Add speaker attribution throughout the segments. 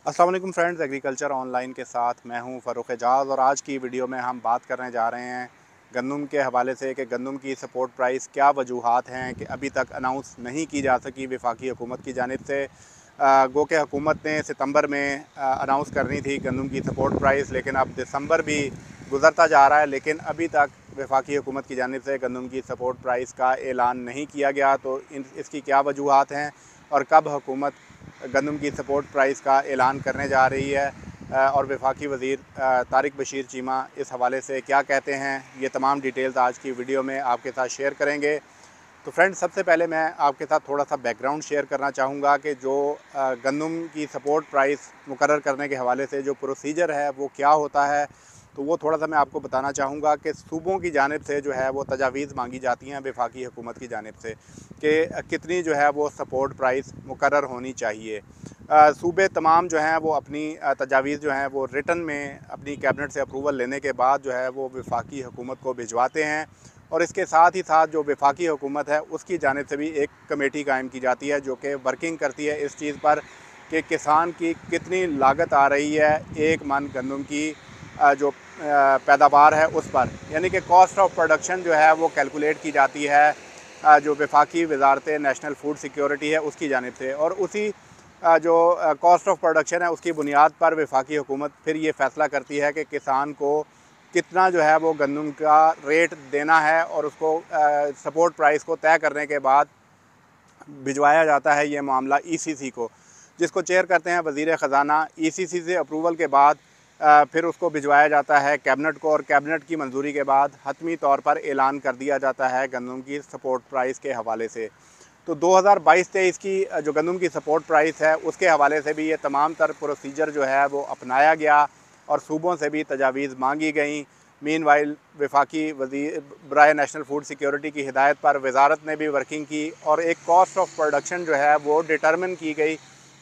Speaker 1: अस्सलाम वालेकुम friends, agriculture online के साथ मैं हूं फ़ारूक एजाज़। और आज की वीडियो में हम बात करने जा रहे हैं गंदम के हवाले से कि गंदम की सपोर्ट प्राइस क्या वजूहात हैं कि अभी तक अनाउंस नहीं की जा सकी वफाकी हुकूमत की जानिब से। गो के हुकूमत ने सितंबर में अनाउंस करनी थी गंदम की सपोर्ट प्राइस, लेकिन अब दिसंबर भी गुजरता जा रहा है लेकिन अभी तक वफाकी हुकूमत की जानिब से गंदम की सपोर्ट प्राइस का ऐलान नहीं किया गया। तो इसकी क्या वजूहात हैं और कब हुकूमत गंदम की सपोर्ट प्राइस का ऐलान करने जा रही है, और वफाकी वज़ीर तारिक बशीर चीमा इस हवाले से क्या कहते हैं, ये तमाम डिटेल्स आज की वीडियो में आपके साथ शेयर करेंगे। तो फ्रेंड्स, सबसे पहले मैं आपके साथ थोड़ा सा बैकग्राउंड शेयर करना चाहूँगा कि जो गंदम की सपोर्ट प्राइस मुकर्रर करने के हवाले से जो प्रोसीजर है वो क्या होता है। तो वो थोड़ा सा मैं आपको बताना चाहूँगा कि सूबों की जानिब से जो है वो तजावीज़ मांगी जाती हैं वफाकी हुकूमत की जानिब से कि कितनी जो है वो सपोर्ट प्राइस मुकर्रर होनी चाहिए। सूबे तमाम जो हैं वो अपनी तजावीज़ जो हैं वो रिटन में अपनी कैबिनेट से अप्रूवल लेने के बाद जो है वो वफाकी हुकूमत को भिजवाते हैं। और इसके साथ ही साथ जो वफाकी हुकूमत है उसकी जानिब से भी एक कमेटी कायम की जाती है जो कि वर्किंग करती है इस चीज़ पर कि किसान की कितनी लागत आ रही है एक मन गंदम की जो पैदावार है उस पर, यानी कि कॉस्ट ऑफ प्रोडक्शन जो है वो कैलकुलेट की जाती है जो वफाकी वजारत नेशनल फूड सिक्योरिटी है उसकी जानिब से। और उसी जो कॉस्ट ऑफ प्रोडक्शन है उसकी बुनियाद पर वफाकी हुकूमत फिर ये फ़ैसला करती है कि किसान को कितना जो है वो गंदम का रेट देना है, और उसको सपोर्ट प्राइस को तय करने के बाद भिजवाया जाता है ये मामला ईसीसी को, जिसको चेयर करते हैं वज़ीर ख़जाना। ईसीसी से अप्रूवल के बाद फिर उसको भिजवाया जाता है कैबिनेट को, और कैबिनेट की मंजूरी के बाद हतमी तौर पर ऐलान कर दिया जाता है गंदम की सपोर्ट प्राइस के हवाले से। तो 2022-23 की जो गंदम की सपोर्ट प्राइस है उसके हवाले से भी ये तमाम तर प्रोसीजर जो है वो अपनाया गया और सूबों से भी तजावीज़ मांगी गई। मीनवाइल वफाकी वज़ीर बराए नेशनल फूड सिक्योरिटी की हिदायत पर वजारत ने भी वर्किंग की और एक कॉस्ट ऑफ प्रोडक्शन जो है वो डिटरमिन की गई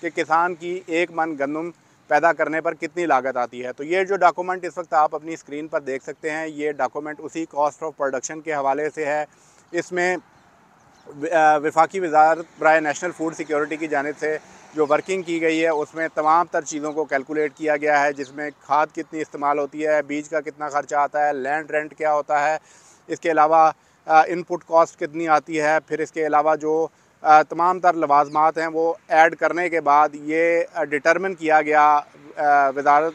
Speaker 1: कि किसान की एक मन गंदम पैदा करने पर कितनी लागत आती है। तो ये जो डॉक्यूमेंट इस वक्त आप अपनी स्क्रीन पर देख सकते हैं, ये डॉक्यूमेंट उसी कॉस्ट ऑफ प्रोडक्शन के हवाले से है। इसमें वफाकी वजारत बराए नेशनल फूड सिक्योरिटी की जानिब से जो वर्किंग की गई है उसमें तमाम तर चीज़ों को कैलकुलेट किया गया है, जिसमें खाद कितनी इस्तेमाल होती है, बीज का कितना ख़र्चा आता है, लैंड रेंट क्या होता है, इसके अलावा इनपुट कॉस्ट कितनी आती है, फिर इसके अलावा जो तमाम तर लवाजमात हैं वो ऐड करने के बाद ये डिटरमिन किया गया वजारत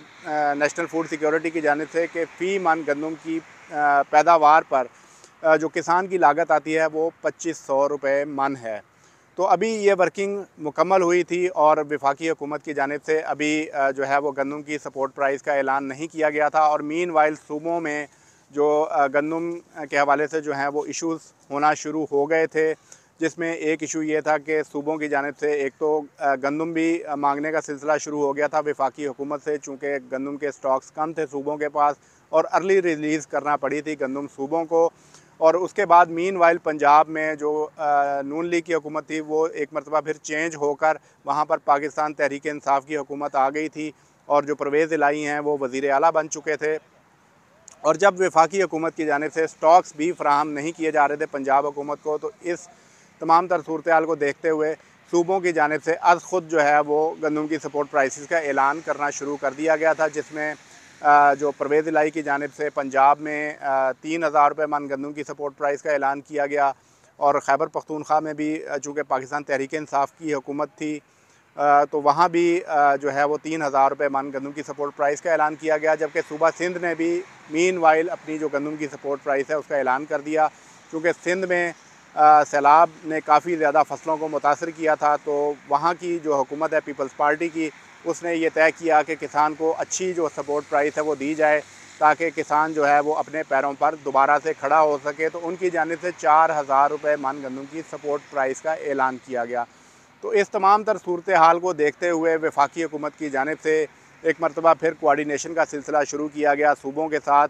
Speaker 1: नेशनल फूड सिक्योरिटी की जानिब से कि फ़ी मन गंदम की पैदावार पर जो किसान की लागत आती है वो 2500 रुपये मन है। तो अभी ये वर्किंग मुकम्मल हुई थी और वफाकी हुकूमत की जानिब से अभी जो है वो गंदम की सपोर्ट प्राइस का ऐलान नहीं किया गया था। और मीनवाइल सूबों में जो गंदम के हवाले से जो हैं वो इश्यूज़ होना शुरू हो गए थे, जिसमें एक इशू ये था कि सूबों की जानिब से एक तो गंदम भी मांगने का सिलसिला शुरू हो गया था वफाकी हुकूमत से, चूँकि गंदम के स्टॉक्स कम थे सूबों के पास और अर्ली रिलीज़ करना पड़ी थी गंदम सूबों को। और उसके बाद मीनवाइल पंजाब में जो नून लीग की हुकूमत थी वो एक मरतबा फिर चेंज होकर वहाँ पर पाकिस्तान तहरीक इंसाफ की हुकूमत आ गई थी और जो परवेज़ इलाही हैं वो वज़ीर आला बन चुके थे। और जब वफाकी हुकूमत की जानिब से स्टॉक्स भी फ़राहम नहीं किए जा रहे थे पंजाब हुकूमत को, तो इस तमाम तर सूरत हाल को देखते हुए सूबों की जानिब से अज़ ख़ुद जो है वो गंदम की सपोर्ट प्राइसेस का ऐलान करना शुरू कर दिया गया था, जिसमें जो परवेज़ इलाही की जानिब से पंजाब में 3000 रुपये मन गंदम की सपोर्ट प्राइस का ऐलान किया गया। और खैबर पख्तूनख्वा में भी चूँकि पाकिस्तान तहरीक इंसाफ की हुकूमत थी, तो वहाँ भी जो है वो 3000 रुपये मन गंदम की सपोर्ट प्राइस का ऐलान किया गया। जबकि सूबा सिंध ने भी मीनवाइल अपनी जो गंदम की सपोर्ट प्राइस है उसका ऐलान कर दिया, क्योंकि सिंध में सैलाब ने काफ़ी ज़्यादा फसलों को मुतासर किया था। तो वहाँ की जो हुकूमत है पीपल्स पार्टी की, उसने ये तय किया कि किसान को अच्छी जो सपोर्ट प्राइस है वो दी जाए ताकि किसान जो है वो अपने पैरों पर दोबारा से खड़ा हो सके। तो उनकी जानिब से 4000 रुपये मन गंदम की सपोर्ट प्राइस का ऐलान किया गया। तो इस तमाम तर सूरत हाल को देखते हुए वफाकी हुकूमत की जानिब से एक मरतबा फिर कोआर्डिनेशन का सिलसिला शुरू किया गया सूबों के साथ,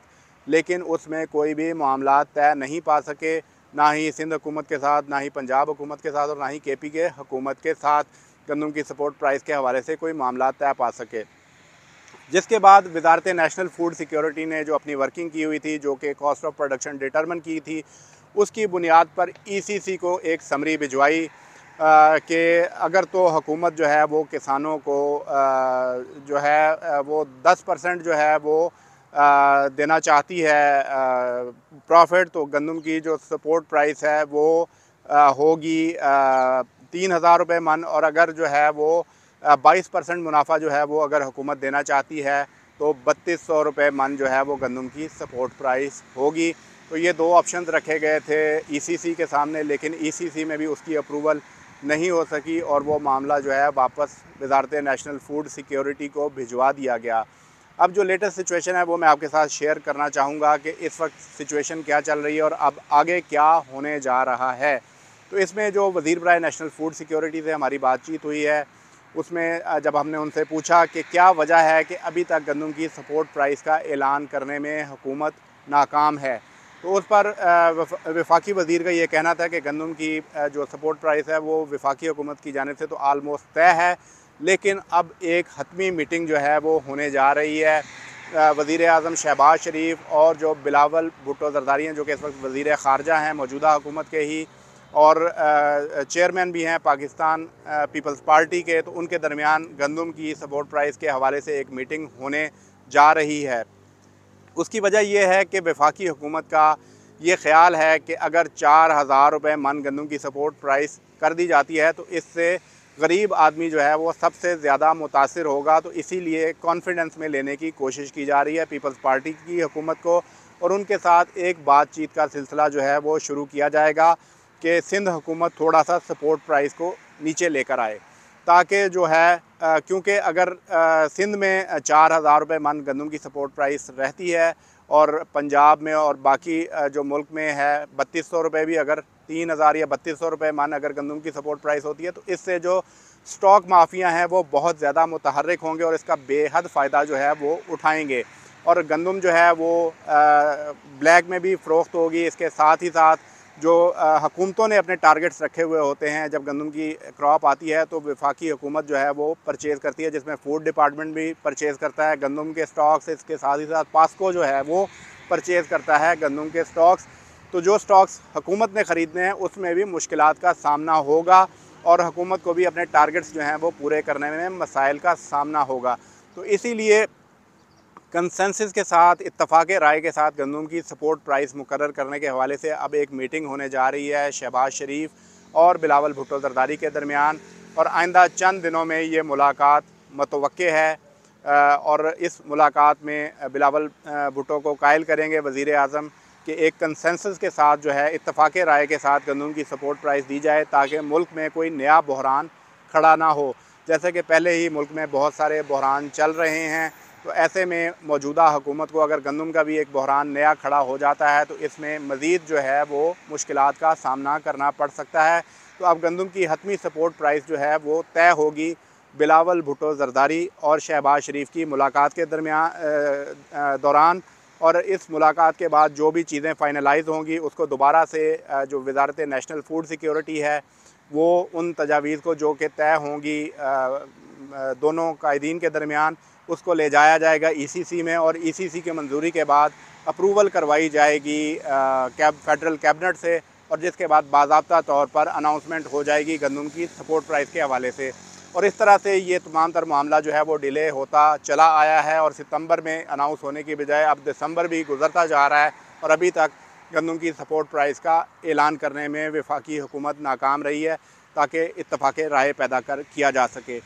Speaker 1: लेकिन उसमें कोई भी मामला तय नहीं पा सके, ना ही सिंध हुकूमत के साथ, ना ही पंजाब हुकूमत के साथ और ना ही KP के हुकूमत के साथ गंदम की सपोर्ट प्राइस के हवाले से कोई मामला तय पा सके। जिसके बाद वजारत नेशनल फूड सिक्योरिटी ने जो अपनी वर्किंग की हुई थी, जो कि कॉस्ट ऑफ प्रोडक्शन डिटरमिन की थी, उसकी बुनियाद पर ECC को एक समरी भिजवाई कि अगर तो हुकूमत जो है वो किसानों को जो है वो 10% जो है वो देना चाहती है प्रॉफिट, तो गंदम की जो सपोर्ट प्राइस है वो होगी 3,000 रुपये मन। और अगर जो है वो 22% मुनाफा जो है वो अगर हुकूमत देना चाहती है तो 3200 रुपये मन जो है वो गंदम की सपोर्ट प्राइस होगी। तो ये दो ऑप्शन रखे गए थे ईसीसी के सामने, लेकिन ईसीसी में भी उसकी अप्रूवल नहीं हो सकी और वो मामला जो है वापस वजारत नेशनल फूड सिक्योरिटी को भिजवा दिया गया। अब जो लेटेस्ट सिचुएशन है वो मैं आपके साथ शेयर करना चाहूँगा कि इस वक्त सिचुएशन क्या चल रही है और अब आगे क्या होने जा रहा है। तो इसमें जो वज़ीर बराए नेशनल फूड सिक्योरिटी से हमारी बातचीत हुई है, उसमें जब हमने उनसे पूछा कि क्या वजह है कि अभी तक गंदम की सपोर्ट प्राइस का ऐलान करने में हुकूमत नाकाम है, तो उस पर वफाकी वज़ीर का ये कहना था कि गंदम की जो सपोर्ट प्राइस है वो वफाकी हुकूमत की जानिब से तो आलमोस्ट तय है, लेकिन अब एक हतमी मीटिंग जो है वो होने जा रही है वज़ीर आज़म शहबाज शरीफ और जो बिलावल भुट्टो ज़रदारी हैं, जो कि इस वक्त वज़ीर ख़ारजा हैं मौजूदा हुकूमत के ही और चेयरमैन भी हैं पाकिस्तान पीपल्स पार्टी के, तो उनके दरमियान गंदम की सपोर्ट प्राइस के हवाले से एक मीटिंग होने जा रही है। उसकी वजह यह है कि वफाकी हुकूमत का ये ख्याल है कि अगर 4,000 रुपये मन गंदम की सपोर्ट प्राइस कर दी जाती है तो इससे गरीब आदमी जो है वो सबसे ज़्यादा मुतासिर होगा। तो इसीलिए कॉन्फिडेंस में लेने की कोशिश की जा रही है पीपल्स पार्टी की हुकूमत को, और उनके साथ एक बातचीत का सिलसिला जो है वो शुरू किया जाएगा कि सिंध हुकूमत थोड़ा सा सपोर्ट प्राइस को नीचे लेकर आए, ताकि जो है क्योंकि अगर सिंध में 4,000 रुपये मन गंदम की सपोर्ट प्राइस रहती है और पंजाब में और बाकी जो मुल्क में है 3200 रुपये भी, अगर 3,000 या 3200 रुपये मन अगर गंदम की सपोर्ट प्राइस होती है तो इससे जो स्टॉक माफिया हैं वो बहुत ज़्यादा मुतहर्रिक होंगे और इसका बेहद फ़ायदा जो है वो उठाएंगे और गंदम जो है वो ब्लैक में भी फ़रोख्त होगी। इसके साथ ही साथ जो हुकूमतों ने अपने टारगेट्स रखे हुए होते हैं, जब गंदम की क्रॉप आती है तो वफाकी हुकूमत जो है वो परचेज़ करती है, जिसमें फ़ूड डिपार्टमेंट भी परचेज़ करता है गंदम के स्टॉक्स। इसके साथ ही साथ पास्को जो है वो परचेज़ करता है गंदम के स्टॉक्स। तो जो स्टॉक्स हुकूमत ने ख़रीदने हैं उसमें भी मुश्किलात का सामना होगा और हुकूमत को भी अपने टारगेट्स जो हैं वो पूरे करने में मसाइल का सामना होगा। तो इसीलिए कंसेंसस के साथ इत्तफाक़ राय के साथ गंदम की सपोर्ट प्राइस मुकर्रर करने के हवाले से अब एक मीटिंग होने जा रही है शहबाज शरीफ और बिलावल भुट्टो ज़रदारी के दरमियान, और आइंदा चंद दिनों में ये मुलाकात मतवक्के है और इस मुलाकात में बिलावल भुट्टो को कायल करेंगे वज़ीर आज़म कि एक कंसेंसस के साथ जो है इत्तफाक़ राय के साथ गंदम की सपोर्ट प्राइस दी जाए, ताकि मुल्क में कोई नया बहरान खड़ा ना हो। जैसे कि पहले ही मुल्क में बहुत सारे बहरान चल रहे हैं, तो ऐसे में मौजूदा हुकूमत को अगर गंदम का भी एक बहरान नया खड़ा हो जाता है तो इसमें मज़ीद जो है वो मुश्किलात का सामना करना पड़ सकता है। तो अब गंदम की हतमी सपोर्ट प्राइस जो है वो तय होगी बिलावल भुट्टो ज़रदारी और शहबाज शरीफ की मुलाकात के दौरान, और इस मुलाकात के बाद जो भी चीज़ें फ़ाइनलाइज़ होंगी उसको दोबारा से जो वज़ारत नेशनल फूड सिक्योरिटी है वो उन तजावीज़ को जो कि तय होंगी दोनों कायदीन के दरमियान उसको ले जाया जाएगा ईसीसी में, और ईसीसी की मंजूरी के बाद अप्रूवल करवाई जाएगी फेडरल कैबिनेट से, और जिसके बाद बाज़ाब्ता तौर पर अनाउंसमेंट हो जाएगी गंदम की सपोर्ट प्राइस के हवाले से। और इस तरह से ये तमाम तर मामला जो है वो डिले होता चला आया है और सितंबर में अनाउंस होने की बजाय अब दिसंबर भी गुजरता जा रहा है और अभी तक गंदम की सपोर्ट प्राइस का ऐलान करने में वफाकी हुकूमत नाकाम रही है, ताकि इत्तफाक़ राय पैदा किया जा सके।